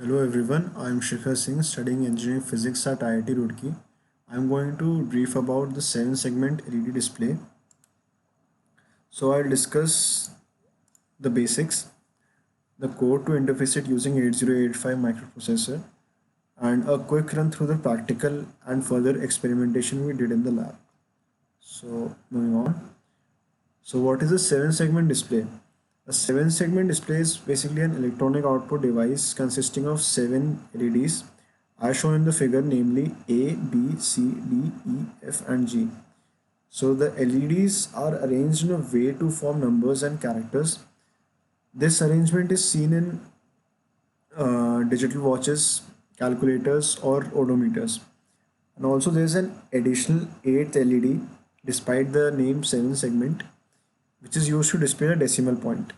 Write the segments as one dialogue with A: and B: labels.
A: Hello everyone, I am Shikhar Singh studying engineering physics at IIT Roorkee. I am going to brief about the 7 segment LED display. So I'll discuss the basics, the code to interface it using 8085 microprocessor, and a quick run through the practical and further experimentation we did in the lab. So moving on. So what is a 7 segment display? A 7 segment display is basically an electronic output device consisting of 7 LEDs as shown in the figure, namely A, B, C, D, E, F and G. So the LEDs are arranged in a way to form numbers and characters. This arrangement is seen in digital watches, calculators or odometers. And also there's an additional 8th LED despite the name 7 segment, which is used to display a decimal point.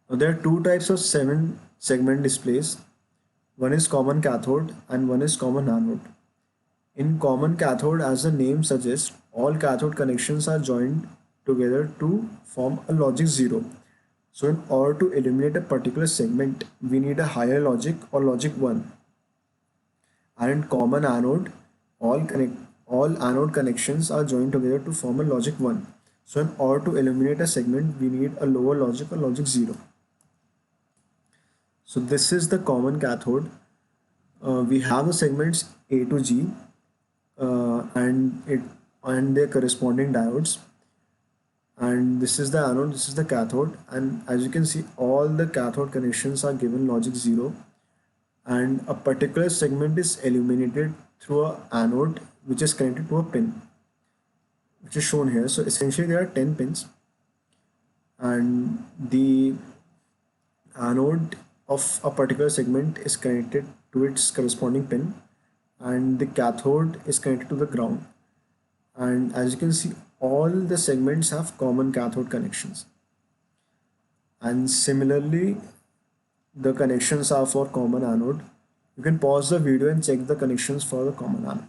A: Now, there are two types of 7 segment displays. One is common cathode and one is common anode. In common cathode, as the name suggests, all cathode connections are joined together to form a logic 0. So in order to illuminate a particular segment, we need a higher logic or logic 1. And in common anode, all anode connections are joined together to form a logic 1. So in order to illuminate a segment, we need a lower logic or logic 0. So this is the common cathode. We have the segments A to G and their corresponding diodes. And this is the anode, this is the cathode. And as you can see, all the cathode connections are given logic 0. And a particular segment is illuminated through a anode which is connected to a pin, which is shown here. So essentially there are 10 pins, and the anode of a particular segment is connected to its corresponding pin, and the cathode is connected to the ground. And as you can see, all the segments have common cathode connections, and similarly the connections are for common anode. You can pause the video and check the connections for the common anode.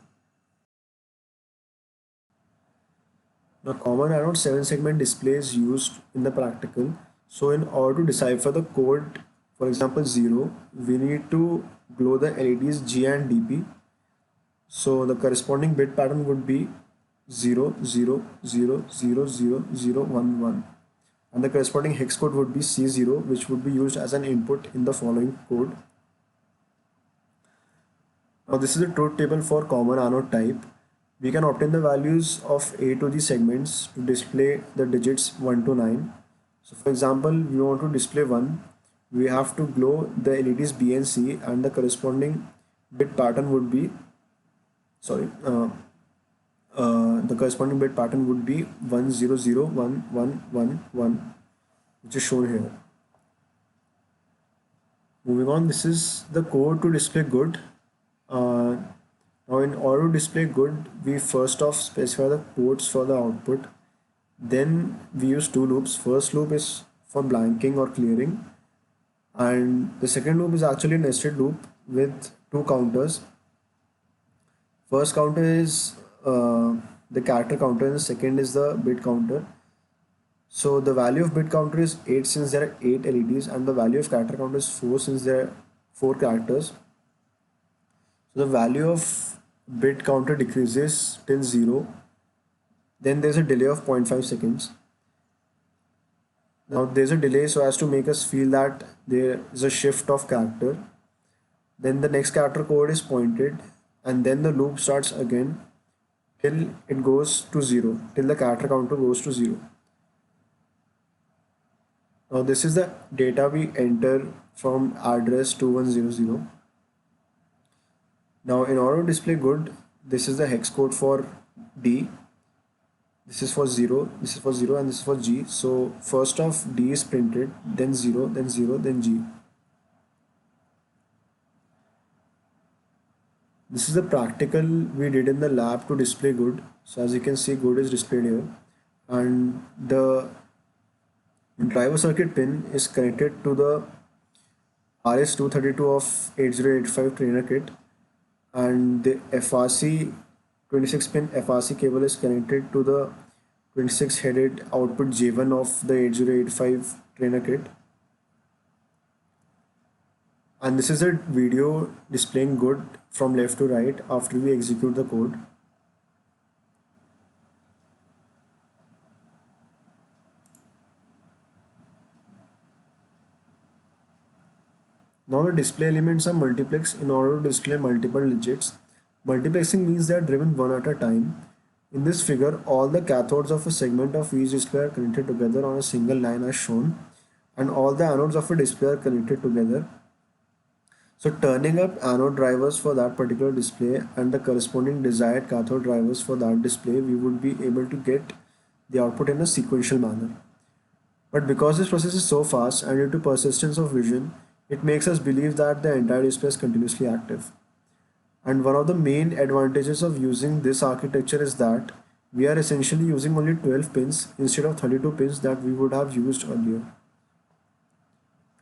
A: Now, common anode 7 segment display is used in the practical. So in order to decipher the code, for example 0, we need to glow the LEDs G and DP. So the corresponding bit pattern would be 0 0 0 0 0 0 1 1, and the corresponding hex code would be C0, which would be used as an input in the following code. Now this is a truth table for common anode type. We can obtain the values of A to G segments to display the digits 1 to 9. So for example, we want to display 1, we have to glow the LEDs B and C, and the corresponding bit pattern would be, the corresponding bit pattern would be 1 0 0 1 1 1 1, which is shown here. Moving on, this is the code to display good. Now in order to display good, we first off specify the ports for the output. Then we use two loops. First loop is for blanking or clearing, and the second loop is actually a nested loop with two counters. First counter is the character counter and the second is the bit counter. So the value of bit counter is 8 since there are 8 LEDs, and the value of character counter is 4 since there are 4 characters. So the value of bit counter decreases till 0. Then there's a delay of 0.5 seconds. Now there's a delay so as to make us feel that there is a shift of character. Then the next character code is pointed, and then the loop starts again till it goes to 0, till the character counter goes to 0. Now this is the data we enter from address 2100. Now in order to display good, this is the hex code for D, this is for 0, this is for 0 and this is for G. So first off D is printed, then 0, then 0, then G. This is the practical we did in the lab to display good. So as you can see, good is displayed here, and the driver circuit pin is connected to the RS232 of 8085 trainer kit, and the FRC 26 pin FRC cable is connected to the 26 headed output J1 of the 8085 trainer kit. And this is a video displaying good from left to right after we execute the code. Now the display elements are multiplexed in order to display multiple digits. Multiplexing means they are driven one at a time. In this figure, all the cathodes of a segment of each display are connected together on a single line as shown, and all the anodes of a display are connected together. So turning up anode drivers for that particular display and the corresponding desired cathode drivers for that display, we would be able to get the output in a sequential manner. But because this process is so fast and due to persistence of vision, it makes us believe that the entire display is continuously active. And one of the main advantages of using this architecture is that we are essentially using only 12 pins instead of 32 pins that we would have used earlier.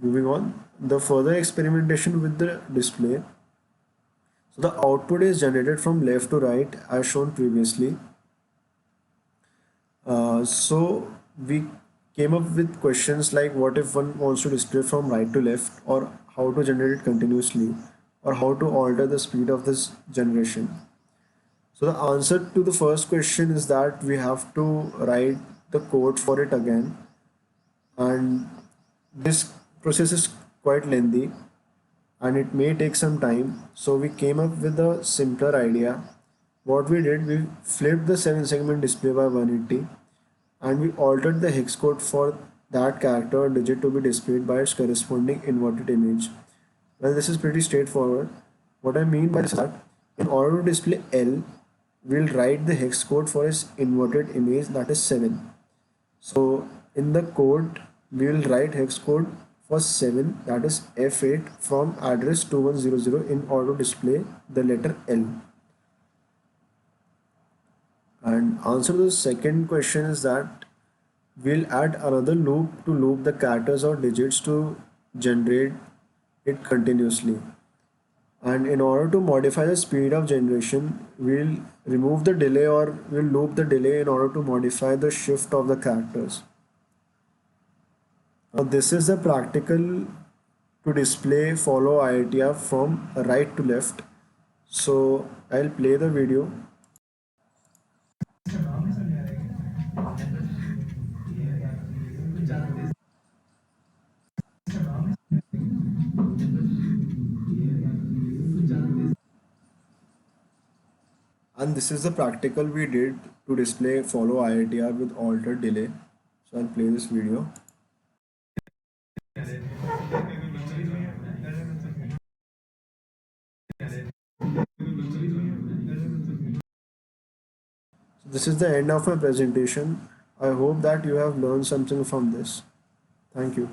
A: Moving on, the further experimentation with the display. So the output is generated from left to right as shown previously. So we came up with questions like what if one wants to display from right to left, or how to generate it continuously, or how to alter the speed of this generation. So the answer to the first question is that we have to write the code for it again, and this process is quite lengthy and it may take some time. So we came up with a simpler idea. What we did, we flipped the 7 segment display by 180 and we altered the hex code for that character or digit to be displayed by its corresponding inverted image. Well, this is pretty straightforward. What I mean by this is that in order to display L, we'll write the hex code for its inverted image, that is 7. So in the code, we will write hex code for 7, that is F8 from address 2100 in order to display the letter L. And answer to the second question is that we'll add another loop to loop the characters or digits to generate it continuously. And in order to modify the speed of generation, we'll remove the delay or we'll loop the delay in order to modify the shift of the characters. Now this is the practical to display follow IITR from right to left. So I'll play the video. And this is the practical we did to display follow IITR with altered delay. So I'll play this video. So this is the end of my presentation. I hope that you have learned something from this. Thank you.